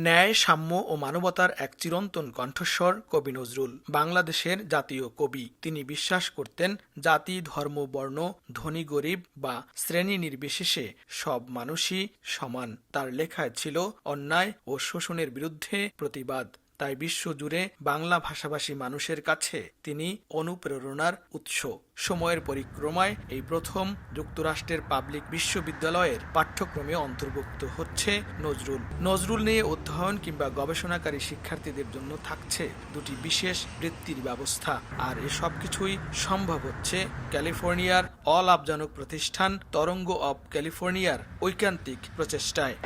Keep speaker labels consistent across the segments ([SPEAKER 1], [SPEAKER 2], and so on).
[SPEAKER 1] ন্যায়, সাম্য ও মানবতার এক চিরন্তন কণ্ঠস্বর কবি নজরুল। বাংলাদেশের জাতীয় কবি। তিনি বিশ্বাস করতেন জাতি, ধর্ম, বর্ণ, ধনী গরিব বা শ্রেণী নির্বিশেষে সব মানুষই সমান। তার লেখায় ছিল অন্যায় ও শোষণের বিরুদ্ধে প্রতিবাদ। তাই বিশ্বজুড়ে বাংলা ভাষাভাষী মানুষের কাছে তিনি অনুপ্রেরণার উৎস। সময়ের পরিক্রমায় এই প্রথম যুক্তরাষ্ট্রের পাবলিক বিশ্ববিদ্যালয়ের পাঠ্যক্রমে অন্তর্ভুক্ত হচ্ছে নজরুল। নজরুল নিয়ে অধ্যয়ন কিংবা গবেষণাকারী শিক্ষার্থীদের জন্য থাকছে দুটি বিশেষ বৃত্তির ব্যবস্থা। আর এসব কিছুই সম্ভব হচ্ছে ক্যালিফোর্নিয়ার অলাভজনক প্রতিষ্ঠান তরঙ্গ অব ক্যালিফোর্নিয়ার ঐকান্তিক প্রচেষ্টায়।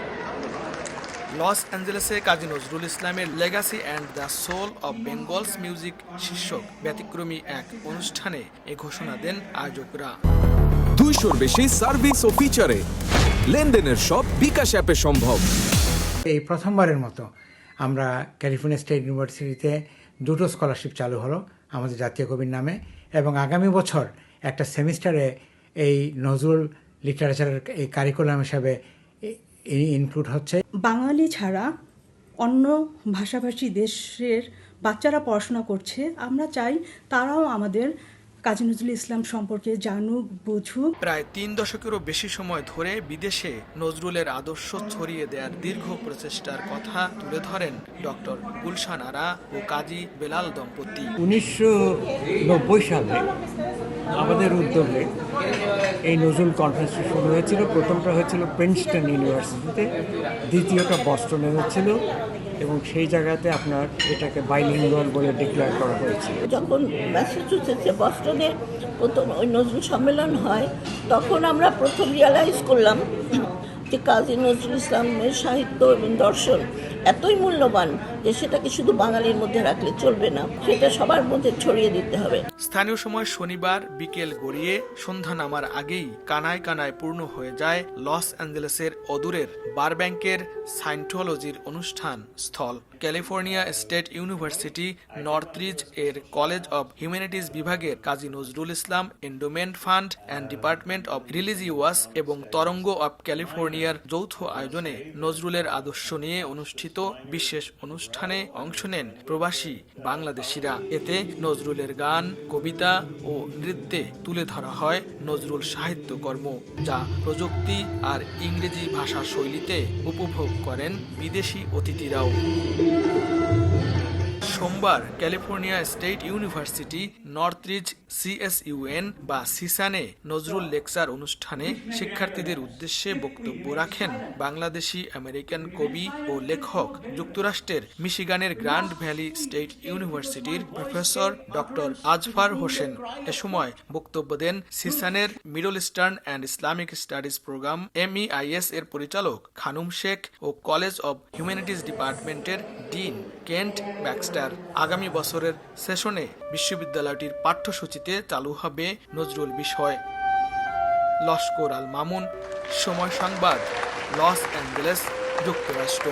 [SPEAKER 1] লস অ্যাঞ্জেলেসে কাজী নজরুল ইসলামের legacy and the soul of Bengal's music শীর্ষক ব্যতিক্রমী এক অনুষ্ঠানে এ ঘোষণা দেন আয়োজকরা।
[SPEAKER 2] 200-র বেশি সার্ভিস ও ফিচারে লেনদেনের সব বিকাশ অ্যাপে সম্ভব।
[SPEAKER 3] এই প্রথমবারের মতো আমরা ক্যালিফোর্নিয়া স্টেট ইউনিভার্সিটিতে দুটো স্কলারশিপ চালু হলো আমাদের জাতীয় কবির নামে, এবং আগামী বছর একটা সেমিস্টারে এই নজরুল লিটারেচারের এই কারিকুলাম হিসাবে ইনক্লুড হচ্ছে।
[SPEAKER 4] বাঙালি ছাড়া অন্য ভাষাভাষী দেশের বাচ্চারা পড়াশোনা করছে, আমরা চাই তারাও আমাদের কাজী নজরুল ইসলাম সম্পর্কে জানুক, বুঝুক।
[SPEAKER 1] প্রায় 3 দশকেরও বেশি সময় ধরে বিদেশে নজরুলের আদর্শ ছড়িয়ে দেওয়ার দীর্ঘ প্রচেষ্টার কথা তুলে ধরেন ডক্টর গুলশান আরা ও কাজী বেলাল দম্পতি।
[SPEAKER 5] 1990 সালে আমাদের উদ্যোগে এই নজরুল কনফারেন্সটি শুরু হয়েছিল। প্রথমটা হয়েছিল প্রিন্সটন ইউনিভার্সিটিতে, দ্বিতীয়টা বস্টনে হচ্ছিল, এবং সেই জায়গাতে আপনার এটাকে বাইলিঙ্গুয়াল বলে ডিক্লেয়ার করা হয়েছিল।
[SPEAKER 6] যখন ম্যাসাচুসেটসে বস্টনে প্রথম ওই নজরুল সম্মেলন হয়, তখন আমরা প্রথম রিয়ালাইজ করলাম যে কাজী নজরুল ইসলামের সাহিত্য এবং দর্শন এতই মূল্যবান যে সেটাকে শুধু বাঙালির মধ্যে রাখলে চলবে না, সেটা সবার মধ্যে ছড়িয়ে দিতে হবে।
[SPEAKER 1] স্থানীয় সময় শনিবার বিকেল গড়িয়ে সন্ধ্যা নামার আগেই কানায় কানায় পূর্ণ হয়ে যায় লস অ্যাঞ্জেলেসের অদূরের বারব্যাঙ্কের সায়েন্টোলজির অনুষ্ঠান স্থল। ক্যালিফোর্নিয়া স্টেট ইউনিভার্সিটি নর্থরিজ এর কলেজ অব হিউম্যানিটিজ বিভাগের Kazi Nazrul Islam endowment fund and department of religious এবং তরঙ্গ অব ক্যালিফোর্নিয়ার যৌথ আয়োজনে নজরুলের আদর্শ নিয়ে অনুষ্ঠিত বিশেষ অনুষ্ঠানে অংশ নেন প্রবাসী বাংলাদেশিরা। এতে নজরুলের গান, কবিতা ও নৃত্যে তুলে ধরা হয় নজরুল সাহিত্যকর্ম, যা প্রযুক্তি আর ইংরেজি ভাষা শৈলীতে উপভোগ করেন বিদেশি অতিথিরাও। সোমবার ক্যালিফোর্নিয়া স্টেট ইউনিভার্সিটি নর্থরিজ CSUN বা সিসানে নজরুল লেকচার অনুষ্ঠানে শিক্ষার্থীদের উদ্দেশ্যে বক্তব্য রাখেন বাংলাদেশি আমেরিকান কবি ও লেখক, যুক্তরাষ্ট্রের মিশিগানের গ্র্যান্ড ভ্যালি স্টেট ইউনিভার্সিটির প্রফেসর ডক্টর আজফার হোসেন। এ সময় বক্তব্য দেন সিসানের middle eastern and Islamic studies program MEIS এর পরিচালক খানুম শেখ ও কলেজ অব হিউম্যানিটিজ ডিপার্টমেন্টের ডিন কেন্ট ব্যাক্সটার। আগামী বছরের সেশনে বিশ্ববিদ্যালয়টির পাঠ্যসূচিতে চালু হবে নজরুল বিষয়। লস্কর আল মামুন, সময় সংবাদ, লস অ্যাঞ্জেলেস, যুক্তরাষ্ট্র।